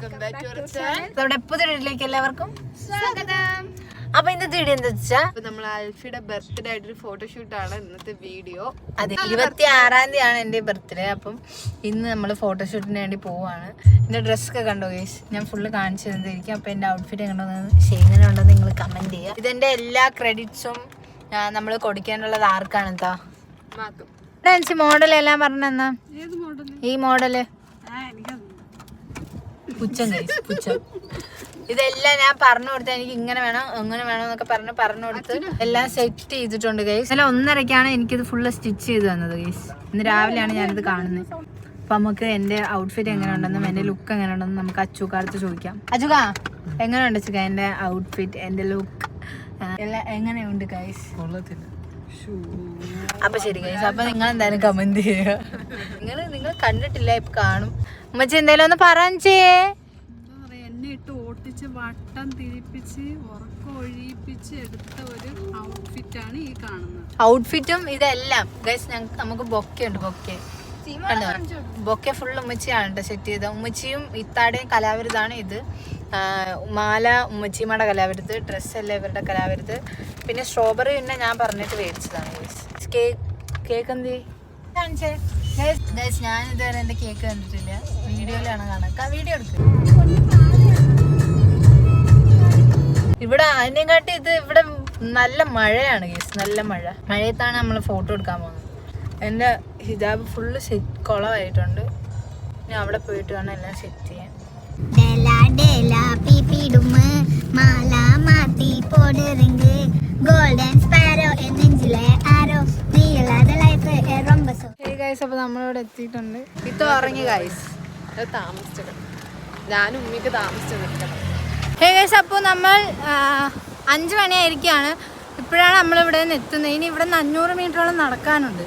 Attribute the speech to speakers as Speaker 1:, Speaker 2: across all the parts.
Speaker 1: നമ്മുടെ പുതിയ വീട്ടിലേക്ക് എല്ലാവർക്കും സ്വാഗതം. അപ്പൊ ഇന്നത്തെ വീഡിയോ എന്താ വെച്ചാ
Speaker 2: നമ്മൾ അൽഫിയുടെ ബർത്ത്ഡേ ആയിട്ടൊരു ഫോട്ടോഷൂട്ടാണ് ഇന്നത്തെ വീഡിയോ.
Speaker 1: അതെ, 26-ാം തീയതിയാണ് എന്റെ ബർത്ത്ഡേ. അപ്പം ഇന്ന് നമ്മൾ ഫോട്ടോഷൂട്ടിന് വേണ്ടി പോവാണ്. എന്റെ ഡ്രസ്സൊക്കെ കണ്ടോ ഗൈസ്, ഞാൻ ഫുള്ള് കാണിച്ചു തന്നിരിക്കും. അപ്പൊ എന്റെ ഔട്ട്ഫിറ്റ് എങ്ങനെ ഉണ്ടെന്ന് നിങ്ങൾ കമന്റ് ചെയ്യുക. ഇതെന്റെ എല്ലാ ക്രെഡിറ്റ്സും നമ്മൾ കൊടുക്കാനുള്ളത് ആർക്കാണ് എന്താ മോഡൽ എല്ലാം പറഞ്ഞെന്നാ. ഈ മോഡല് പുച്ഛം ഗൈസ്, പുച്ഛം. ഇതെല്ലാം ഞാൻ പറഞ്ഞു കൊടുത്ത് എനിക്ക് ഇങ്ങനെ വേണം അങ്ങനെ വേണം എന്നൊക്കെ പറഞ്ഞു കൊടുത്ത് എല്ലാം സെറ്റ് ചെയ്തിട്ടുണ്ട് ഗൈസ്. അല്ല 1:30-ക്കാണ് എനിക്കിത് ഫുള്ള് സ്റ്റിച്ച് ചെയ്ത് തന്നത് ഗൈസ്. ഇന്ന് രാവിലെയാണ് ഞാനിത് കാണുന്നത്. അപ്പൊ നമുക്ക് എന്റെ ഔട്ട്ഫിറ്റ് എങ്ങനെ ഉണ്ടെന്നും എന്റെ ലുക്ക് എങ്ങനെ ഉണ്ടെന്നും നമുക്ക് അച്ചുകാർത്ത് ചോദിക്കാം. അച്ചുക എങ്ങനെയുണ്ട് ചുക എന്റെ ഔട്ട്ഫിറ്റ്, എന്റെ ലുക്ക് എല്ലാം എങ്ങനെയുണ്ട് ഗൈസ്? അപ്പൊ ശരി ഗൈസ്, അപ്പൊ നിങ്ങൾ എന്തായാലും കമന്റ് ചെയ്യുക. നിങ്ങൾ കണ്ടിട്ടില്ല, ഇപ്പൊ കാണും. ഉമ്മച്ചി എന്തായാലും ഒന്ന് പറഞ്ഞേ.
Speaker 2: എന്നെ ഇട്ട് ഓട്ടിച്ച് വട്ടം തിരിപ്പിച്ച് ഉറക്കം ഒഴിയിപ്പിച്ച് എടുത്ത ഒരു ഔട്ട്ഫിറ്റാണ് ഈ കാണുന്നത്.
Speaker 1: ഔട്ട്ഫിറ്റും ഇതെല്ലാം ഗൈസ് നമുക്ക് ബൊക്കെ ഉണ്ട്. ബൊക്കെ ഫുൾ ഉമ്മച്ചിയാണ് കേട്ടോ സെറ്റ് ചെയ്തത്. ഉമ്മച്ചിയും ഇത്താടെയും കലാവിരുതാണ് ഇത്. മാല ഉമ്മച്ചിമാരുടെ കലാവിരുത്, ഡ്രസ്സല്ല ഇവരുടെ കലാവിരുത്. പിന്നെ സ്ട്രോബെറി പിന്നെ ഞാൻ പറഞ്ഞിട്ട് മേടിച്ചതാണ് ഗൈസ്. കേക്ക് എന്ത് കാണിച്ചേ ഗൈസ്? ഞാൻ ഇതുവരെ എന്റെ കേക്ക് കണ്ടിട്ടില്ല, വീഡിയോയിലാണ് കാണാൻ. വീഡിയോ എടുക്കുക. ഇവിടെ അതിനെക്കാട്ടി ഇവിടെ നല്ല മഴയാണ് ഗൈസ്, നല്ല മഴയത്താണ് നമ്മൾ ഫോട്ടോ എടുക്കാൻ പോകുന്നത്. എൻ്റെ ഹിജാബ് ഫുള്ള് കുളമായിട്ടുണ്ട്. ഇനി അവിടെ പോയിട്ട് വേണം എല്ലാം സെറ്റ് ചെയ്യാൻ. അപ്പൊ നമ്മളിവിടെ എത്തിയിട്ടുണ്ട്. ഇത്ത ഉറങ്ങി ഗൈസ്,
Speaker 2: താമസിച്ചത് ഞാനും ഉമ്മിക്ക് താമസിച്ചു നിൽക്കണം.
Speaker 1: അപ്പോൾ നമ്മൾ 5 മണിയായിരിക്കുകയാണ്. ഇപ്പോഴാണ് നമ്മളിവിടെ നിന്ന് എത്തുന്നത്. ഇനി ഇവിടെ നിന്ന് 500 മീറ്ററോളം നടക്കാനുണ്ട്.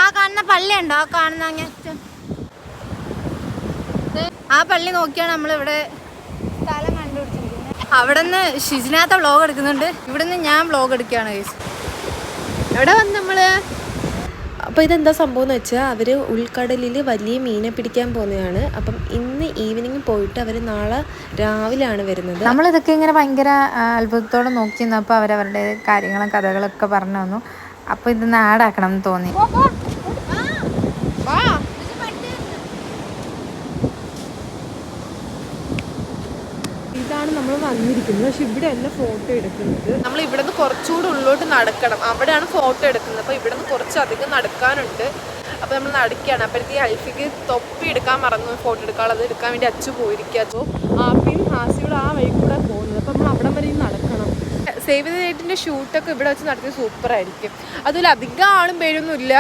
Speaker 1: ആ കാണുന്ന പള്ളി ഉണ്ടോ? ആ കാണുന്ന അങ്ങനെ ആ പള്ളി നോക്കിയാണ് നമ്മളിവിടെ സ്ഥലം കണ്ടുപിടിച്ചിരിക്കുന്നത്. അവിടെ നിന്ന് ഷിജിനാത്ത വ്ളോഗ് എടുക്കുന്നുണ്ട്, ഇവിടെ നിന്ന് ഞാൻ വ്ളോഗ് എടുക്കുകയാണ് ഗൈസ്.
Speaker 2: എവിടെ വന്ന് നമ്മള് അപ്പോൾ ഇതെന്താ സംഭവം എന്ന് വെച്ചാൽ അവർ ഉൾക്കടലിൽ വലിയ മീനെ പിടിക്കാൻ പോകുന്നതാണ്. അപ്പം ഇന്ന് ഈവനിങ് പോയിട്ട് അവർ നാളെ രാവിലെയാണ് വരുന്നത്.
Speaker 1: നമ്മളിതൊക്കെ ഇങ്ങനെ ഭയങ്കര അത്ഭുതത്തോടെ നോക്കി നിന്നപ്പോൾ അവരവരുടെ കാര്യങ്ങളും കഥകളൊക്കെ പറഞ്ഞു തന്നു. അപ്പോൾ ഇതൊന്ന് ആഡാക്കണം എന്ന് തോന്നി.
Speaker 2: ഇതാണ് നമ്മൾ വന്നിരിക്കുന്നത്. പക്ഷെ ഇവിടെ അല്ല ഫോട്ടോ എടുക്കുന്നത്. നമ്മൾ ഇവിടെ നിന്ന് കുറച്ചുകൂടെ ഉള്ളോട്ട് നടക്കണം, അവിടെയാണ് ഫോട്ടോ എടുക്കുന്നത്. അപ്പോൾ ഇവിടെ നിന്ന് കുറച്ചധികം നടക്കാനുണ്ട്. അപ്പോൾ നമ്മൾ നടക്കുകയാണ്. അപ്പോഴത്തേക്ക് അൽഫിക്ക് തൊപ്പി എടുക്കാൻ മറന്നു, ഫോട്ടോ എടുക്കാനുള്ളത് എടുക്കാൻ വേണ്ടി അച്ചു പോയിരിക്കുക. അപ്പോൾ ആപ്പിയും ഹാസിയോട് ആ വഴി കൂടെ പോകുന്നത്. അപ്പോൾ നമ്മൾ അവിടം വരെ നടക്കണം. സേവ് ദ ഡേറ്റിൻ്റെ ഷൂട്ടൊക്കെ ഇവിടെ വെച്ച് നടത്തിയത് സൂപ്പറായിരിക്കും. അതുപോലെ അധികം ആളും പേരൊന്നും ഇല്ല.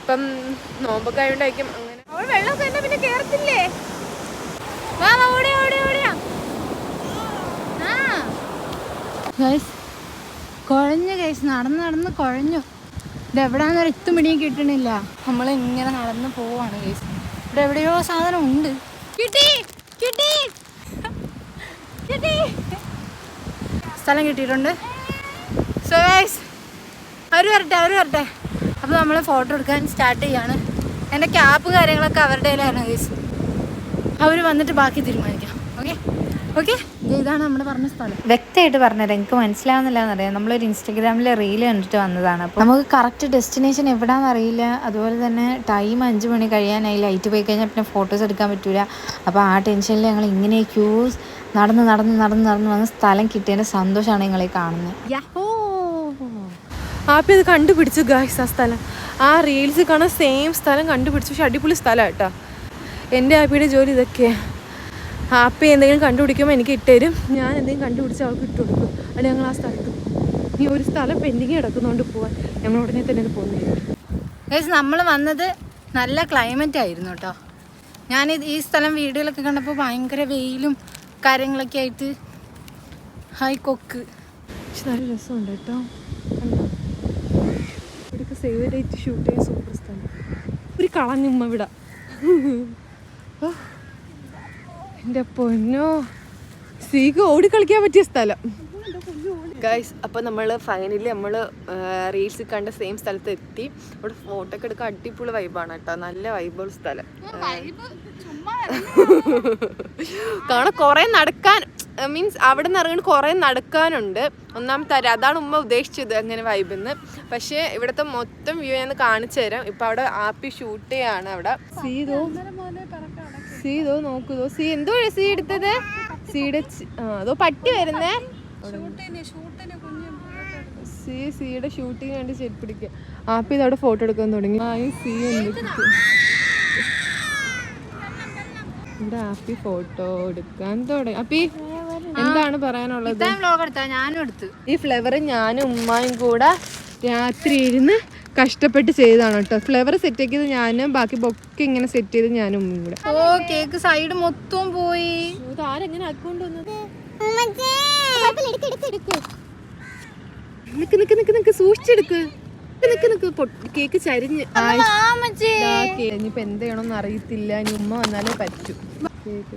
Speaker 2: ഇപ്പം നോമ്പൊക്കെ ആയതുകൊണ്ടായിരിക്കും അങ്ങനെ. അവിടെ വെള്ളമൊക്കെ തന്നെ പിന്നെ കയറത്തില്ലേ?
Speaker 1: കുഴഞ്ഞു ഗൈസ്, നടന്ന് കുഴഞ്ഞു. ഇത് എവിടെയാണെന്നൊരു എത്തുപിടിയും കിട്ടണില്ല. നമ്മളിങ്ങനെ നടന്ന് പോവാണ് ഗൈസ്. ഇവിടെ എവിടെയോ സാധനം ഉണ്ട്. സ്ഥലം കിട്ടിയിട്ടുണ്ട്. സോ ഗൈസ് അവർ വരട്ടെ. അപ്പോൾ നമ്മൾ ഫോട്ടോ എടുക്കാൻ സ്റ്റാർട്ട് ചെയ്യാണ്. എൻ്റെ ക്യാപ്പ് കാര്യങ്ങളൊക്കെ അവരുടെ കയ്യിലാണ് ഗൈസ്. അവർ വന്നിട്ട് ബാക്കി തീരുമാനിക്കാം. ഓക്കെ ഇതാണ് നമ്മൾ പറഞ്ഞ സ്ഥലം. വ്യക്തമായിട്ട് പറഞ്ഞുതരാം, എനിക്ക് മനസ്സിലാവുന്നില്ല എന്നറിയാം. നമ്മളൊരു ഇൻസ്റ്റഗ്രാമിൽ റീല് കണ്ടിട്ട് വന്നതാണ്. അപ്പോൾ നമുക്ക് കറക്റ്റ് ഡെസ്റ്റിനേഷൻ എവിടെയാണെന്ന് അറിയില്ല. അതുപോലെ തന്നെ ടൈം 5 മണി കഴിയാനായി. ലൈറ്റ് പോയി കഴിഞ്ഞാൽ പിന്നെ ഫോട്ടോസ് എടുക്കാൻ പറ്റില്ല. അപ്പോൾ ആ ടെൻഷനിൽ ഞങ്ങൾ ഇങ്ങനെ ക്യൂസ് നടന്ന് വന്ന് സ്ഥലം കിട്ടിയതിൻ്റെ സന്തോഷമാണ് നിങ്ങളീ കാണുന്നത്.
Speaker 2: ആപ്പി അത് കണ്ടുപിടിച്ചു ഗായ്സ്. ആ സ്ഥലം ആ റീൽസ് കാണാൻ സെയിം സ്ഥലം കണ്ടുപിടിച്ചു. പക്ഷെ അടിപൊളി സ്ഥലം കേട്ടോ. എൻ്റെ ആപ്പിയുടെ ജോലി ഇതൊക്കെയാണ്. ആപ്പി എന്തെങ്കിലും കണ്ടുപിടിക്കുമ്പോൾ എനിക്ക് ഇട്ടുതരും, ഞാൻ എന്തെങ്കിലും കണ്ടുപിടിച്ച് അവൾക്ക് ഇട്ട് കൊടുക്കും. അത് ഞങ്ങൾ ആ സ്ഥലത്ത് ഈ ഒരു സ്ഥലം പെൻഡിങ് കിടക്കുന്നതുകൊണ്ട് പോകാൻ ഞങ്ങൾ ഉടനെ തന്നെ പോകുന്നത്.
Speaker 1: നമ്മൾ വന്നത് നല്ല ക്ലൈമറ്റ് ആയിരുന്നു കേട്ടോ. ഈ സ്ഥലം വീഡിയോയിലൊക്കെ കണ്ടപ്പോൾ ഭയങ്കര വെയിലും കാര്യങ്ങളൊക്കെ ആയിട്ട് ഹായ് കൊക്ക്.
Speaker 2: പക്ഷെ നല്ല രസമുണ്ട് കേട്ടോ. ഇവിടെയൊക്കെ സേവ് ഡേറ്റ് ഷൂട്ട് ചെയ്യാൻ സൂപ്പർ സ്ഥലം. ഒരു കളഞ്ഞുമ്മ ഇവിടെ. എൻ്റെ പൊന്നോ, സീക്ക് ഓടിക്കളിക്കാൻ പറ്റിയ സ്ഥലം ഗൈസ്. അപ്പോൾ നമ്മൾ ഫൈനലി നമ്മൾ റീൽസ് കണ്ട സെയിം സ്ഥലത്ത് എത്തി. ഇവിടെ ഫോട്ടോ ഒക്കെ എടുക്കാൻ അടിപൊളി വൈബാണ് കേട്ടോ. നല്ല വൈബുള്ള സ്ഥലം. കാരണം കുറേ നടക്കാൻ മീൻസ് അവിടെ നിന്ന് ഇറങ്ങിയിട്ട് കുറേ നടക്കാനുണ്ട്. ഒന്നാമത്തെ കാര്യം അതാണ് ഉമ്മ ഉദ്ദേശിച്ചത് അങ്ങനെ വൈബെന്ന്. പക്ഷേ ഇവിടുത്തെ മൊത്തം വ്യൂ ഞാൻ കാണിച്ചു തരാം. ഇപ്പം അവിടെ ആപ്പി ഷൂട്ട് ചെയ്യാണ് അവിടെ. സീതോ നോക്കുതോ സീ എന്തോ സീ എടുത്തത് സീയുടെ അതോ പട്ടി വരുന്നേ സീയുടെ ഷൂട്ടിങ് വേണ്ടി ചെരുപ്പ് പിടിക്കുക. ആപ്പി ഇതവിടെ ഫോട്ടോ എടുക്കാൻ തുടങ്ങി. സീ ഉണ്ട് ഇവിടെ ആപ്പി ഫോട്ടോ എടുക്കാൻ തുടങ്ങി. അപ്പി എന്താണ് പറയാനുള്ളത്? ഈ ഫ്ലവർ ഞാനും ഉമ്മായും കൂടെ രാത്രി ഇരുന്ന് കഷ്ടപ്പെട്ട് ചെയ്തതാണ് കേട്ടോ. ഫ്ലവർ സെറ്റ് ആക്കിയത് ഞാനും, ബാക്കി ബൊക്കെ ഇങ്ങനെ സെറ്റ് ചെയ്ത് ഞാനും ഉമ്മയും കൂടെ.
Speaker 1: ഓ കേക്ക് സൈഡ് മൊത്തം പോയി.
Speaker 2: ആരെങ്ങനെ ആക്കിക്കൊണ്ട് വന്നത്? സൂക്ഷിച്ചെടുക്ക്. കേക്ക് ചരിഞ്ഞ് ഇനിയിപ്പോ എന്ത് ചെയ്യണമെന്ന് അറിയത്തില്ല. ഇനി ഉമ്മ വന്നാലേ പറ്റൂ. കേക്ക്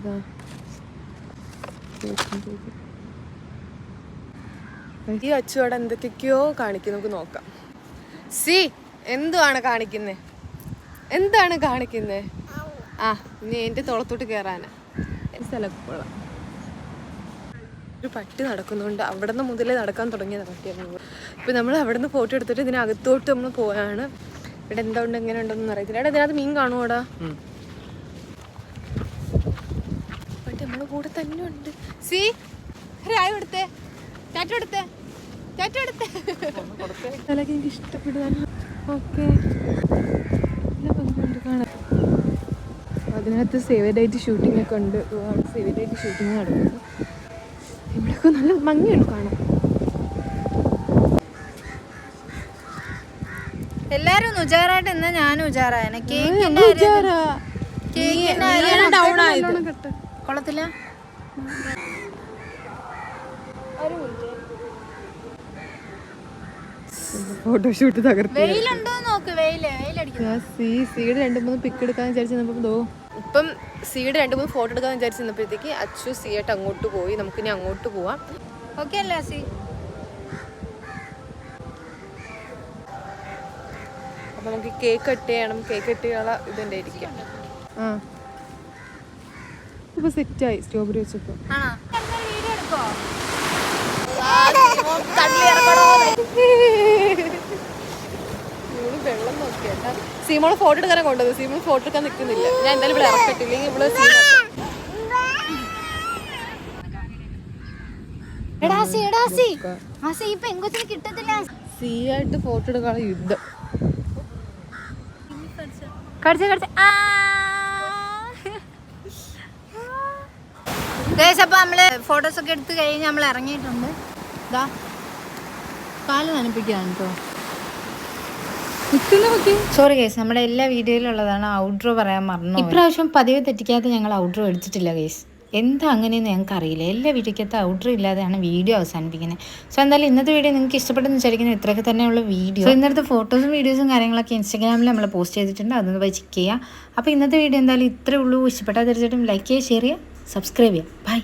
Speaker 2: ഈ അച്ചുവിടെ എന്തൊക്കെയോ കാണിക്കും. നമുക്ക് നോക്കാം. സി എന്താണ് കാണിക്കുന്നേ? എന്താണ് കാണിക്കുന്നേ? ആ ഇനി എന്റെ തോളത്തോട്ട് കയറാനാ. സ്ഥലം ഒരു പട്ടി നടക്കുന്നുണ്ട്. അവിടെ നിന്ന് മുതലേ നടക്കാൻ തുടങ്ങിയതാണ് പട്ടിയാണ്. ഇപ്പം നമ്മൾ അവിടെ നിന്ന് ഫോട്ടോ എടുത്തിട്ട് ഇതിനകത്തോട്ട് നമ്മൾ പോയാണ്. ഇവിടെ എന്താ ഉണ്ട് എങ്ങനെ ഉണ്ടെന്നൊന്നും അറിയത്തില്ല. എടാ ഇതിനകത്ത് മീൻ കാണുമോടാ? പട്ടി നമ്മുടെ കൂടെ തന്നെ ഉണ്ട്. സി രായ കൊടുത്തേ, ടാറ്റ കൊടുത്തേ, ടാറ്റ കൊടുത്തേ. സ്ഥലമൊക്കെ എനിക്ക് ഇഷ്ടപ്പെടുന്നു. ഓക്കെ കാണാം. അതിനകത്ത് സേവ് ഡേറ്റ് ഷൂട്ടിംഗ് ഒക്കെ ഉണ്ട്. സേവ് ഡേറ്റ് ഷൂട്ടിങ് നടക്കുന്നത്. ഇവിടെയൊക്കെ നല്ല ഭംഗിയാണ് കാണാൻ.
Speaker 1: എല്ലാരും ഉജാറായിട്ട് എന്നാ ഞാനും ഉജാറായനെ. കൊള്ളത്തില്ല.
Speaker 2: ഫോട്ടോഷൂട്ട് തകർത്ത്.
Speaker 1: വെയിലുണ്ടോ നോക്ക്.
Speaker 2: സീഡ് 2-3 പിക്ക് എടുക്കാന്ന് വിചാരിച്ചപ്പോ ഇപ്പം സീഡ് 2-3 ഫോട്ടോ എടുക്കാന്ന് വിചാരിച്ചപ്പോഴത്തേക്ക് അച്ചു സീയായിട്ട് അങ്ങോട്ട് പോയി. നമുക്കിനി അങ്ങോട്ട് പോവാം.
Speaker 1: ഓക്കെ അല്ലേ സി?
Speaker 2: അപ്പൊ നമുക്ക് കേക്ക് കട്ട് ചെയ്യണം. കേക്ക് കട്ട് ചെയ്യാനുള്ള ഇതെന്റെ ഇരിക്കാം. ഇപ്പൊ സെറ്റായി സ്ട്രോബെറി വെച്ചപ്പോ. വെള്ളം നോക്കിയാ സീമോള് ഫോട്ടോ എടുക്കാനെ കൊണ്ടുവന്നു. സീമോള് ഫോട്ടോ എടുക്കാൻ നിൽക്കുന്നില്ല. ഞാൻ എന്തായാലും ഇവിടെ ഇറക്കട്ടില്ലെങ്കിൽ ഇവിടെ സീ ആയിട്ട് ഫോട്ടോ എടുക്കാനുള്ള യുദ്ധം.
Speaker 1: അപ്പൊ നമ്മള് ഫോട്ടോസ് ഒക്കെ എടുത്ത് കഴിഞ്ഞ് നമ്മൾ ഇറങ്ങിയിട്ടുണ്ട്. ഇതാ കാല് നനപ്പിക്കുകയാണ് കേട്ടോ. സോറി ഗേസ്, നമ്മുടെ എല്ലാ വീഡിയോയിലും ഉള്ളതാണ്. ഔട്ട്രോ പറയാൻ മറന്നു. ഇപ്രാവശ്യം പതിവ് തെറ്റിക്കാതെ ഞങ്ങൾ ഔട്ട്രോ എടുത്തിട്ടില്ല ഗേസ്. എന്താ അങ്ങനെയെന്ന് ഞങ്ങൾക്ക് അറിയില്ല. എല്ലാ വീഡിയോക്കകത്ത് ഔട്ട്രോ ഇല്ലാതെയാണ് വീഡിയോ അവസാനിപ്പിക്കുന്നത്. സോ എന്തായാലും ഇന്നത്തെ വീഡിയോ നിങ്ങൾക്ക് ഇഷ്ടപ്പെട്ടെന്ന് വിചാരിക്കുന്നത് ഇത്രയൊക്കെ തന്നെയുള്ള വീഡിയോ. സോ ഇന്നത്തെ ഫോട്ടോസും വീഡിയോസും കാര്യങ്ങളൊക്കെ ഇൻസ്റ്റാഗ്രാമിൽ നമ്മൾ പോസ്റ്റ് ചെയ്തിട്ടുണ്ട്. അതൊന്ന് പോയി ചെക്ക് ചെയ്യുക. അപ്പോൾ ഇന്നത്തെ വീഡിയോ എന്തായാലും ഇത്രേ ഉള്ളൂ. ഇഷ്ടപ്പെട്ടാൽ തീർച്ചയായിട്ടും ലൈക്ക് ചെയ്യുക, ഷെയർ ചെയ്യുക, സബ്സ്ക്രൈബ് ചെയ്യുക. ബൈ.